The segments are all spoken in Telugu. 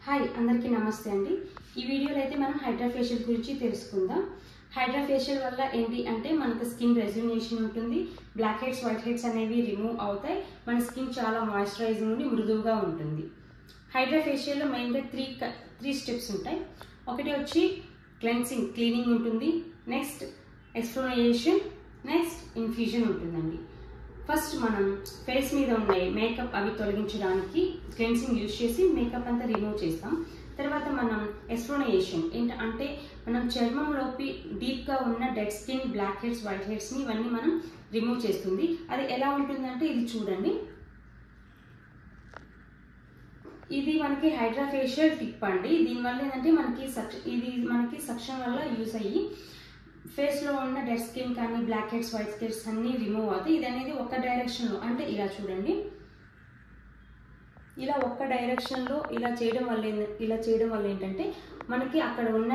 హాయ్ అందరికీ నమస్తే అండి. ఈ వీడియోలో అయితే మనం హైడ్రా ఫేషియల్ గురించి తెలుసుకుందాం. హైడ్రా ఫేషియల్ వల్ల ఏంటి అంటే మనకు స్కిన్ రెజ్యునేషన్ ఉంటుంది, బ్లాక్ హెడ్స్ వైట్ హెడ్స్ అనేవి రిమూవ్ అవుతాయి, మన స్కిన్ చాలా మాయిశ్చరైజింగ్ నుండి మృదువుగా ఉంటుంది. హైడ్రా ఫేషియల్లో మెయిన్గా త్రీ స్టెప్స్ ఉంటాయి. ఒకటి వచ్చి క్లెన్సింగ్ క్లీనింగ్ ఉంటుంది, నెక్స్ట్ ఎక్స్ఫోలియేషన్, నెక్స్ట్ ఇన్ఫ్యూజన్ ఉంటుందండి. ఫస్ట్ మనం ఫేస్ మీద ఉన్న మేకప్ అవి తొలగించడానికి క్లెన్సింగ్ యూజ్ చేసి మేకప్ అంతా రిమూవ్ చేస్తాం. తర్వాత మనం ఎక్స్ఫోలియేషన్ ఏంటంటే మనం చర్మంలోకి డీప్గా ఉన్న dead skin, black heads, white హెడ్స్ని ఇవన్నీ మనం రిమూవ్ చేస్తుంది. అది ఎలా ఉంటుందంటే ఇది చూడండి, ఇది మనకి హైడ్రా ఫేషియల్ టిప్ అండి. దీనివల్ల ఏంటంటే మనకి సక్షన్ వల్ల యూజ్ అయ్యి ఫేస్లో ఉన్న డెడ్ స్కిన్ కానీ బ్లాక్ హెడ్స్, వైట్ హెడ్స్ అన్నీ రిమూవ్ అవుతాయి. ఇది అనేది ఒక డైరెక్షన్లో, అంటే ఇలా చూడండి, ఇలా ఒక్క డైరెక్షన్లో ఇలా చేయడం వల్ల ఏంటంటే మనకి అక్కడ ఉన్న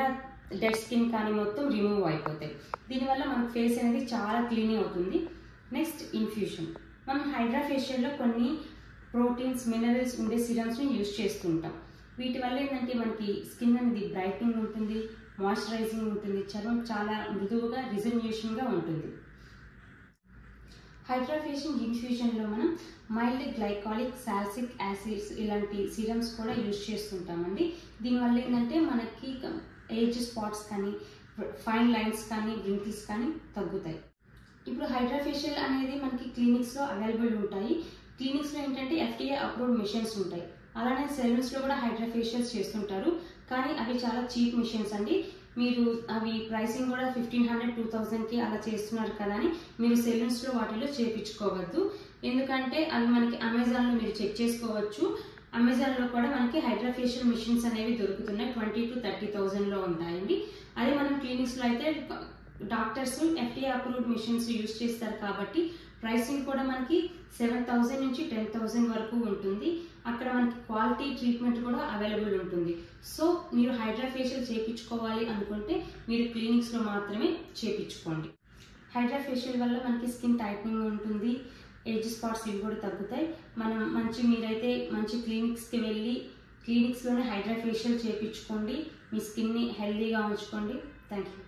డెడ్ స్కిన్ కానీ మొత్తం రిమూవ్ అయిపోతాయి. దీనివల్ల మన ఫేస్ అనేది చాలా క్లీన్ అవుతుంది. Next infusion. మనం హైడ్రా ఫేషియల్లో కొన్ని ప్రోటీన్స్, మినరల్స్ ఉండే సిరమ్స్ని యూజ్ చేస్తుంటాం. వీటి వల్ల ఏంటంటే మనకి స్కిన్ అనేది బ్రైట్నింగ్ ఉంటుంది, మాయిశ్చరైజింగ్ ఉంటుంది, చర్మం చాలా మృదువుగా రిజన్యూషన్గా ఉంటుంది. హైడ్రా ఫేషియల్ ఇన్ఫ్యూజన్లో మనం మైల్డ్ గ్లైకాలిక్, సాల్సిక్ యాసిడ్స్ ఇలాంటి సిరమ్స్ కూడా యూజ్ చేస్తుంటామండి. దీనివల్ల ఏంటంటే మనకి ఏజ్ స్పాట్స్ కానీ ఫైన్ లైన్స్ కానీ రింకిల్స్ కానీ తగ్గుతాయి. ఇప్పుడు హైడ్రా ఫేషియల్ అనేది మనకి క్లినిక్స్లో అవైలబుల్ ఉంటాయి. క్లినిక్స్లో ఏంటంటే FDA అప్రూవ్డ్ మిషన్స్ ఉంటాయి. అలానే సెలూన్స్లో కూడా హైడ్రా ఫేషియల్స్ చేస్తుంటారు, కానీ అవి చాలా చీప్ మిషన్స్ అండి. మీరు అవి ప్రైసింగ్ కూడా 1500, 2000కి అలా చేస్తున్నారు కదా అని మీరు సెలూన్స్లో వాటిలో చేయించుకోవద్దు. ఎందుకంటే అవి మనకి అమెజాన్లో మీరు చెక్ చేసుకోవచ్చు. అమెజాన్లో కూడా మనకి హైడ్రా ఫేషియల్ మిషన్స్ అనేవి దొరుకుతున్నాయి, 20,000 to 30,000లో ఉంటాయండి. అదే మనం క్లినిక్స్లో అయితే doctors FDA approved machines use చేస్తారు కాబట్టి ప్రైసింగ్ కూడా మనకి 7,000 నుంచి 10,000 వరకు ఉంటుంది. అక్కడ మనకి క్వాలిటీ ట్రీట్మెంట్ కూడా అవైలబుల్ ఉంటుంది. సో మీరు హైడ్రా ఫేషియల్ చేయించుకోవాలి అనుకుంటే మీరు క్లినిక్స్లో మాత్రమే చేయించుకోండి. హైడ్రా ఫేషియల్ వల్ల మనకి స్కిన్ టైట్నింగ్ ఉంటుంది, ఏజ్ స్పాట్స్ ఇవి కూడా తగ్గుతాయి. మీరైతే మంచి క్లినిక్స్కి వెళ్ళి క్లినిక్స్లోనే హైడ్రా ఫేషియల్ చేయించుకోండి. మీ స్కిన్ని హెల్దీగా ఉంచుకోండి. Thank you.